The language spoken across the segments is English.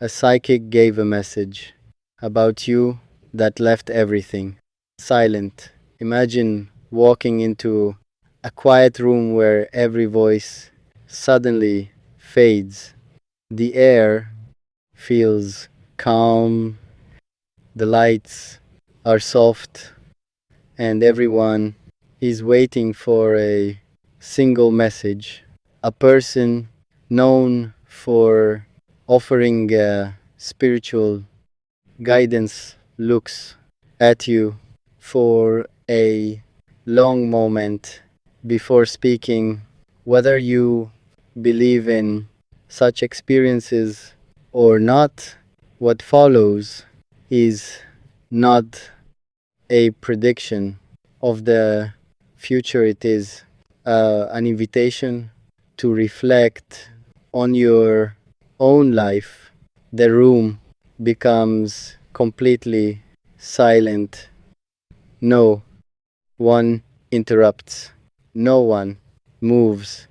A psychic gave a message about you that left everything silent. Imagine walking into a quiet room where every voice suddenly fades. The air feels calm, the lights are soft, and everyone is waiting for a single message. A person known for offering spiritual guidance looks at you for a long moment before speaking. Whether you believe in such experiences or not, what follows is not a prediction of the future. It is an invitation to reflect on your own life. The room becomes completely silent. No one interrupts. No one moves.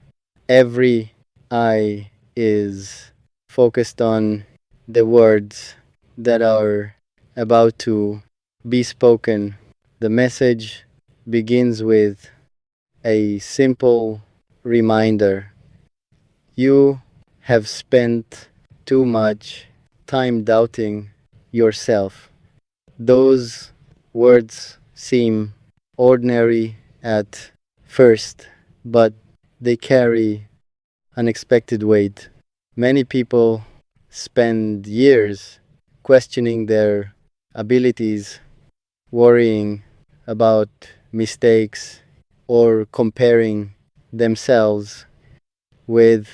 Every eye is focused on the words that are about to be spoken. The message begins with a simple reminder. You have spent too much time doubting yourself. Those words seem ordinary at first, but they carry unexpected weight. Many people spend years questioning their abilities, worrying about mistakes, or comparing themselves with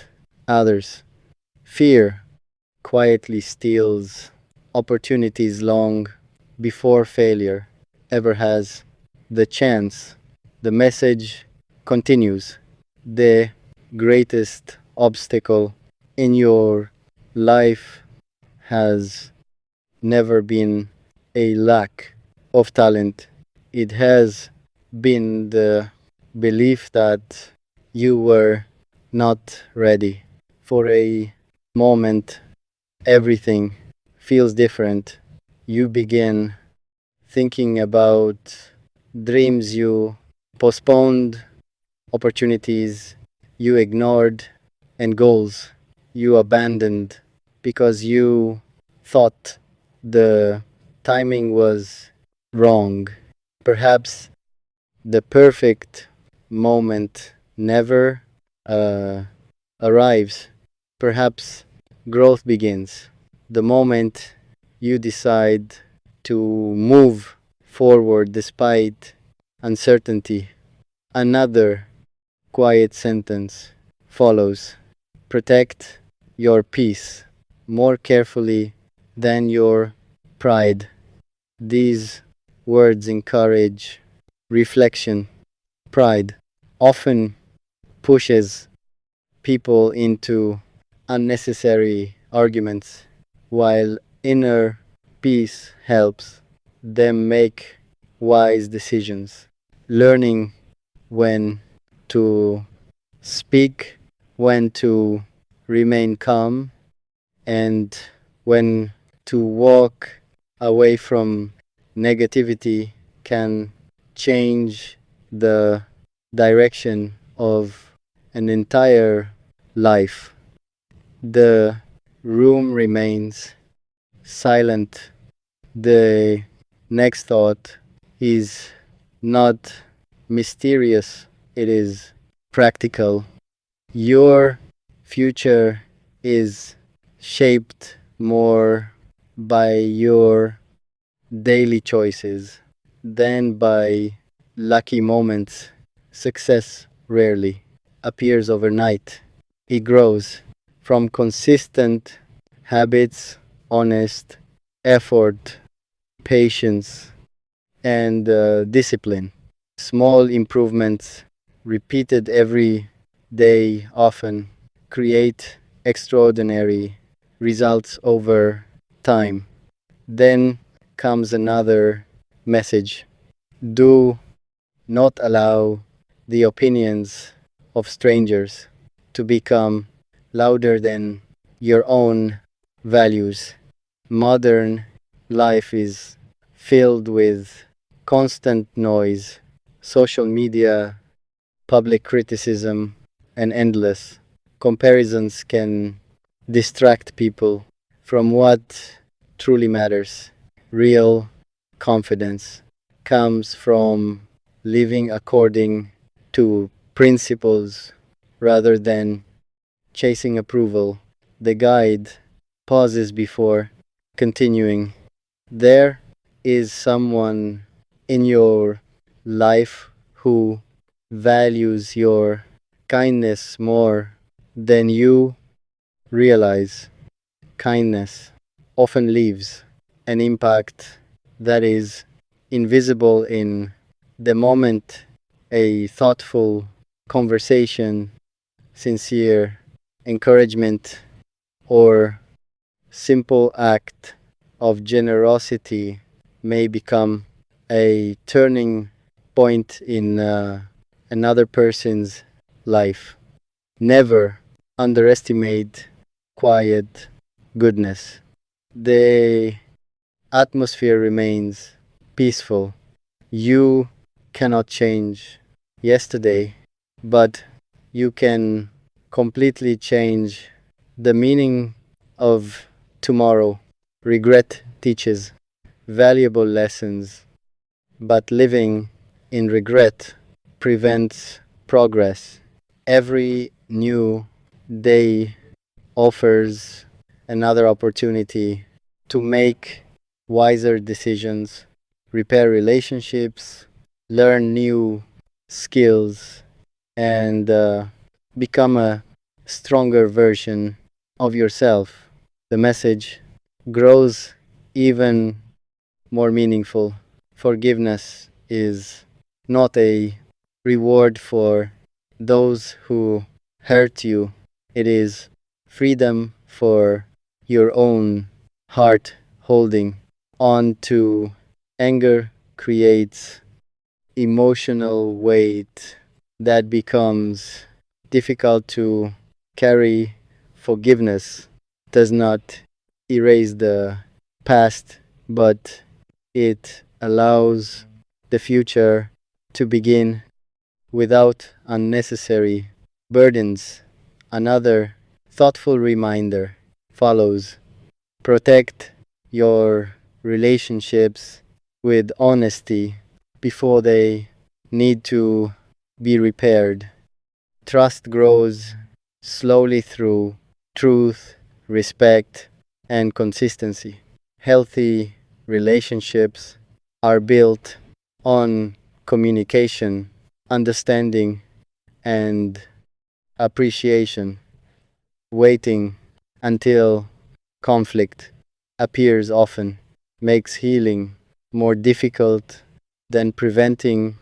others. Fear quietly steals opportunities long before failure ever has the chance. The message continues. The greatest obstacle in your life has never been a lack of talent. It has been the belief that you were not ready. For a moment, everything feels different. You begin thinking about dreams you postponed, opportunities you ignored, and goals you abandoned because you thought the timing was wrong. Perhaps the perfect moment never uh, arrives. Perhaps growth begins the moment you decide to move forward despite uncertainty. Another quiet sentence follows. Protect your peace more carefully than your pride. These words encourage reflection. Pride often pushes people into unnecessary arguments, while inner peace helps them make wise decisions. Learning when to speak, when to remain calm, and when to walk away from negativity can change the direction of an entire life. The room remains silent. The next thought is not mysterious, it is practical. Your future is shaped more by your daily choices than by lucky moments. Success rarely appears overnight. It grows from consistent habits, honest effort, patience, and discipline. Small improvements repeated every day often create extraordinary results over time. Then comes another message. Do not allow the opinions of strangers to become louder than your own values. Modern life is filled with constant noise, social media, public criticism, and endless comparisons can distract people from what truly matters. Real confidence comes from living according to principles rather than chasing approval. The guide pauses before continuing. There is someone in your life who values your kindness more than you realize. Kindness often leaves an impact that is invisible in the moment. A thoughtful conversation, sincere encouragement, or simple act of generosity may become a turning point in another person's life. Never underestimate quiet goodness. The atmosphere remains peaceful. You cannot change yesterday, but you can completely change the meaning of tomorrow. Regret teaches valuable lessons, but living in regret prevents progress. Every new day offers another opportunity to make wiser decisions, repair relationships, learn new skills, and become a stronger version of yourself. The message grows even more meaningful. Forgiveness is not a reward for those who hurt you, it is freedom for your own heart. Holding on to anger creates emotional weight that becomes difficult to carry. Forgiveness does not erase the past, but it allows the future to begin without unnecessary burdens. Another thoughtful reminder follows. Protect your relationships with honesty before they need to be repaired. Trust grows slowly through truth, respect, and consistency. Healthy relationships are built on communication, understanding, and appreciation. Waiting until conflict appears often makes healing more difficult than preventing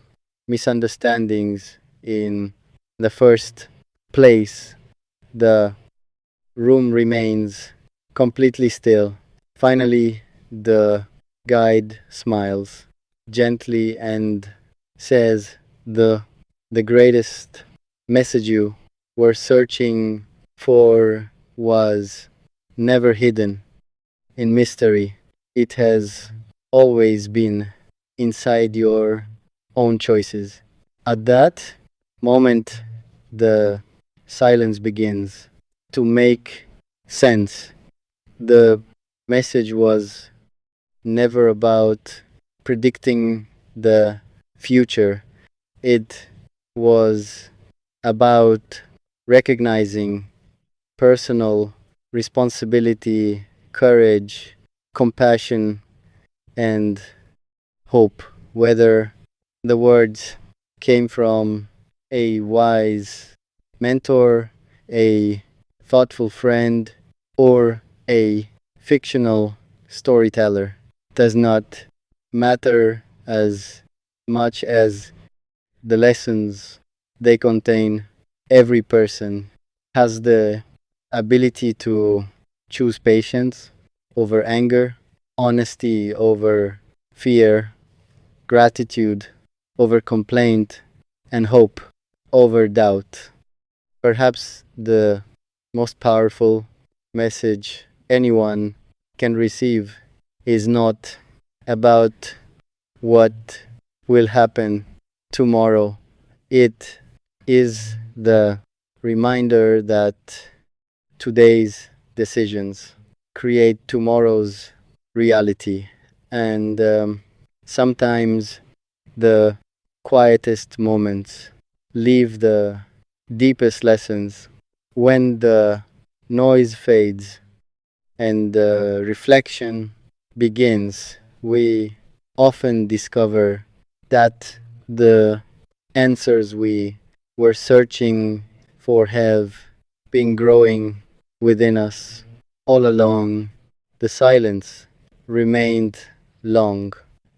misunderstandings in the first place. The room remains completely still. Finally, the guide smiles gently and says, the greatest message you were searching for was never hidden in mystery. It has always been inside your own choices. At that moment, the silence begins to make sense. The message was never about predicting the future, it was about recognizing personal responsibility, courage, compassion, and hope. Whether the words came from a wise mentor, a thoughtful friend, or a fictional storyteller does not matter as much as the lessons they contain. Every person has the ability to choose patience over anger, honesty over fear, gratitude over complaint, and hope over doubt. Perhaps the most powerful message anyone can receive is not about what will happen tomorrow. It is the reminder that today's decisions create tomorrow's reality. And sometimes the quietest moments leave the deepest lessons. When the noise fades and the reflection begins, we often discover that the answers we were searching for have been growing within us all along. The silence remained long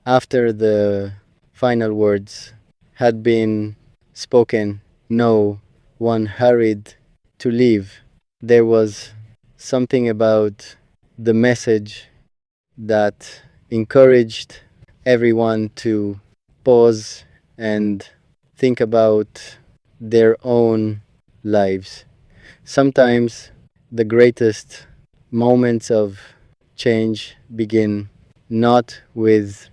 after the final words had been spoken. No one hurried to leave. There was something about the message that encouraged everyone to pause and think about their own lives. Sometimes the greatest moments of change begin not with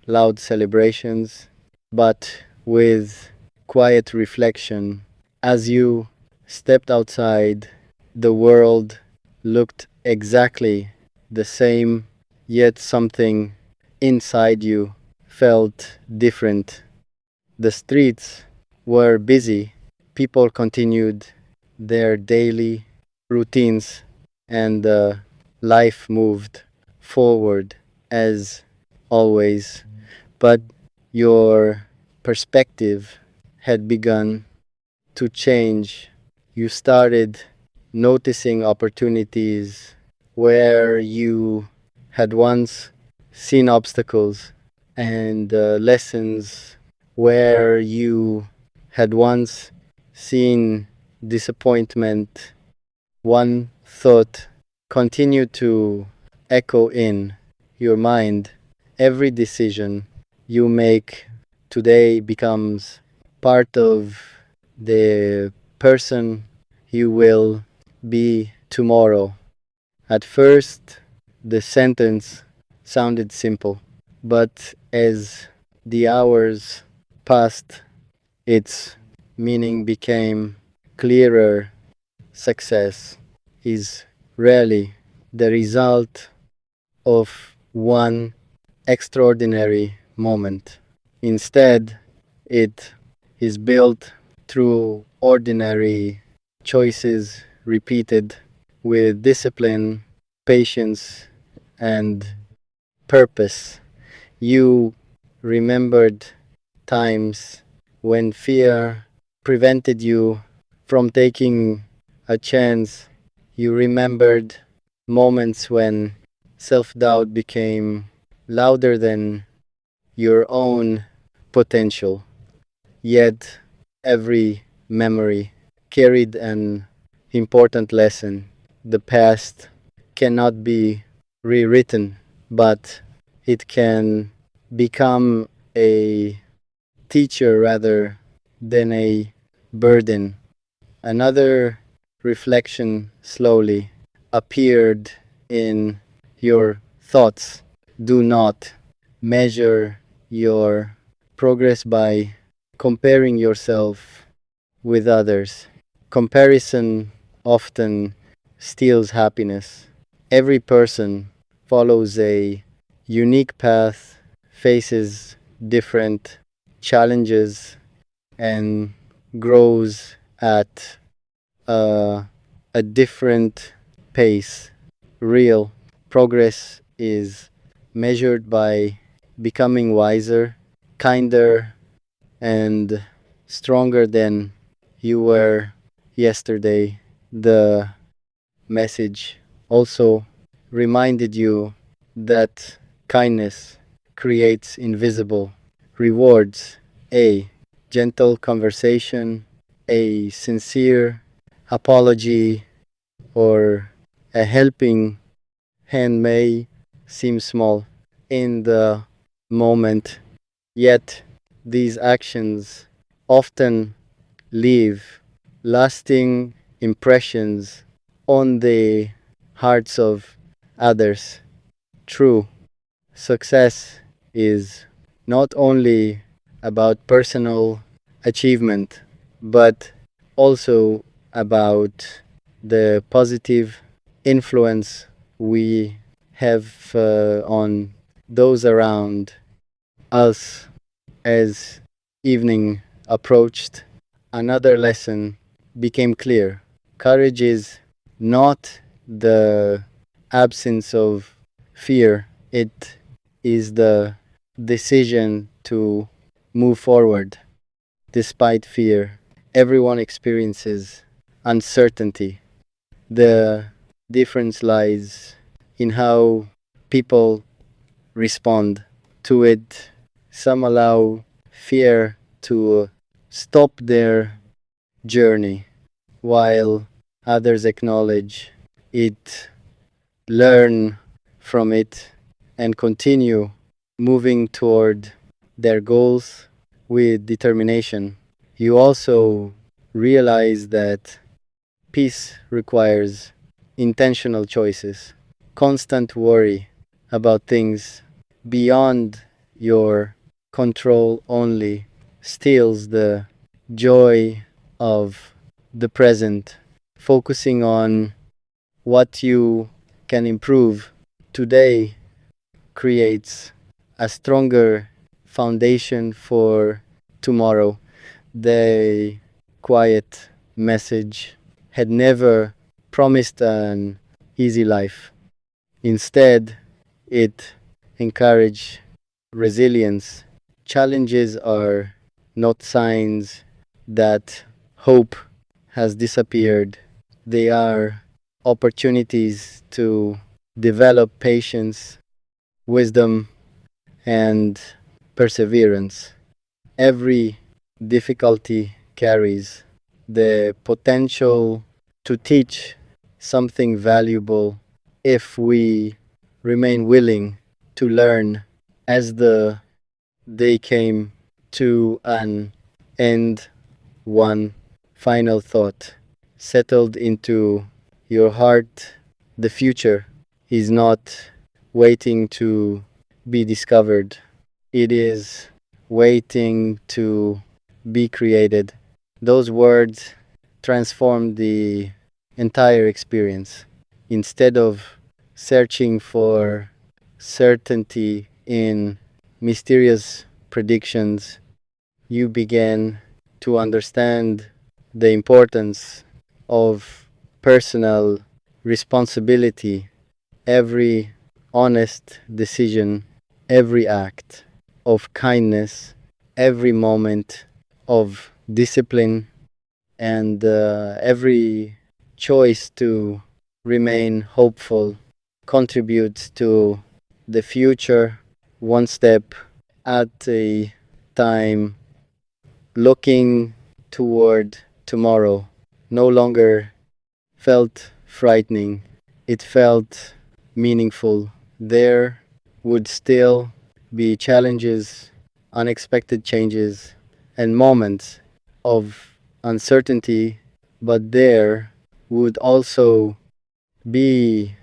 loud celebrations, but with quiet reflection. As you stepped outside, the world looked exactly the same, yet something inside you felt different. The streets were busy, people continued their daily routines, and life moved forward as always. But your perspective had begun to change. You started noticing opportunities where you had once seen obstacles, and lessons where you had once seen disappointment. One thought continued to echo in your mind. Every decision you make today becomes part of the person you will be tomorrow. At first, the sentence sounded simple, but as the hours passed, its meaning became clearer. Success is rarely the result of one extraordinary moment. Instead, it is built through ordinary choices repeated with discipline, patience, and purpose. You remembered times when fear prevented you from taking a chance. You remembered moments when self doubt became louder than your own potential. Yet every memory carried an important lesson. The past cannot be rewritten, but it can become a teacher rather than a burden. Another reflection slowly appeared in your thoughts. Do not measure your progress by comparing yourself with others. Comparison often steals happiness. Every person follows a unique path, faces different challenges, and grows at a, a different pace. Real progress is measured by becoming wiser, kinder, and stronger than you were yesterday. The message also reminded you that kindness creates invisible rewards. A gentle conversation, a sincere apology, or a helping hand may seem small in the moment, yet these actions often leave lasting impressions on the hearts of others. True success is not only about personal achievement, but also about the positive influence we have on those around us. As evening approached, another lesson became clear. Courage is not the absence of fear, it is the decision to move forward despite fear. Everyone experiences uncertainty. The difference lies in how people respond to it. Some allow fear to stop their journey, while others acknowledge it, learn from it, and continue moving toward their goals with determination. You also realize that peace requires intentional choices. Constant worry about things beyond your control only steals the joy of the present. Focusing on what you can improve today creates a stronger foundation for tomorrow. The quiet message had never promised an easy life. Instead, it encouraged resilience. Challenges are not signs that hope has disappeared, they are opportunities to develop patience, wisdom, and perseverance. Every difficulty carries the potential to teach something valuable if we remain willing to learn. As the day came to an end, one final thought settled into your heart. The future is not waiting to be discovered, it is waiting to be created. Those words transformed the entire experience. Instead of searching for certainty in mysterious predictions, you began to understand the importance of personal responsibility. Every honest decision, every act of kindness, every moment of discipline, and every choice to remain hopeful contributes to the future one step at a time. Looking toward tomorrow no longer felt frightening, it felt meaningful. There would still be challenges, unexpected changes, and moments of uncertainty, but there would also be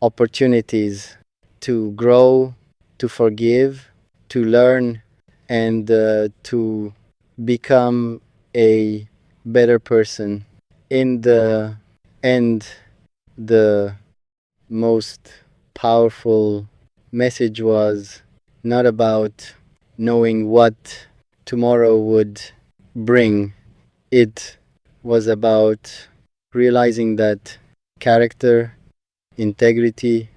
opportunities to grow, to forgive, to learn, and to become a better person. In the end, the most powerful message was not about knowing what tomorrow would bring, it was about realizing that character, integrity,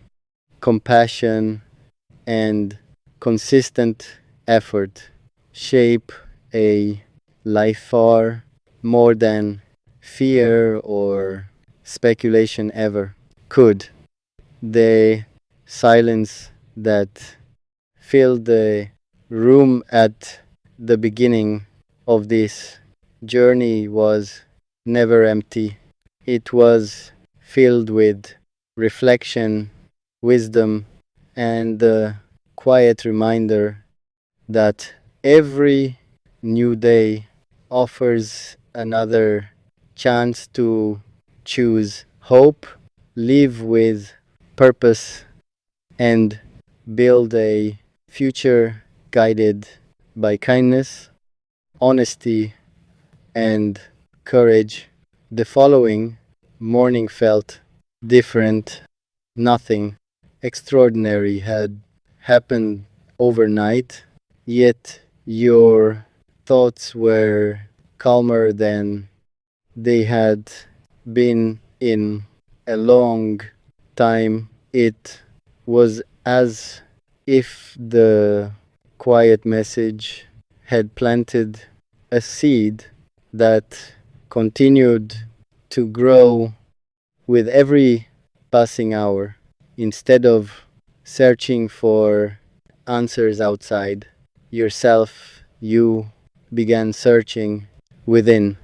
compassion, and consistent effort shape a life far more than fear or speculation ever could. The silence that filled the room at the beginning of this journey was never empty. It was filled with reflection, wisdom, and the quiet reminder that every new day offers another chance to choose hope, live with purpose, and build a future guided by kindness, honesty, and courage. The following morning felt different. Nothing extraordinary had happened overnight, yet your thoughts were calmer than they had been in a long time. It was as if the quiet message had planted a seed that continued to grow with every passing hour. Instead of searching for answers outside yourself, you began searching within.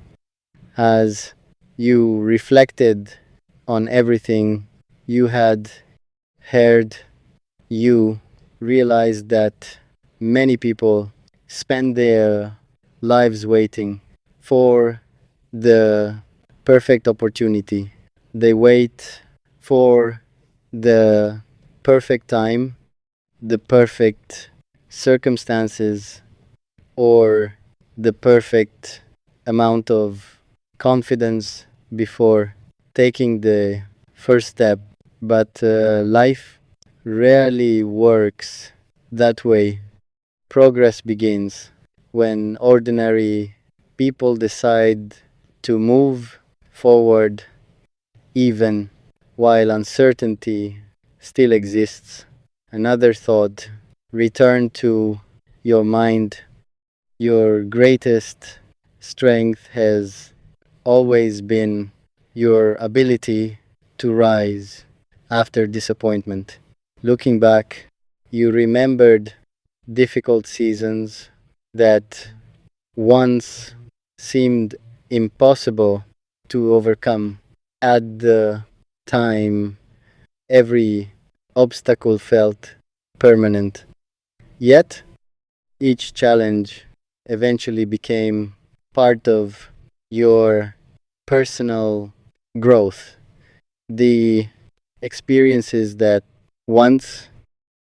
As you reflected on everything you had heard, you realized that many people spend their lives waiting for the perfect opportunity. They wait for the perfect time, the perfect circumstances, or the perfect amount of confidence before taking the first step. But life rarely works that way. Progress begins when ordinary people decide to move forward even while uncertainty still exists. Another thought: return to your mind. Your greatest strength has always been your ability to rise after disappointment. Looking back, you remembered difficult seasons that once seemed impossible to overcome. At the time, every obstacle felt permanent. Yet, each challenge eventually became part of your personal growth. The experiences that once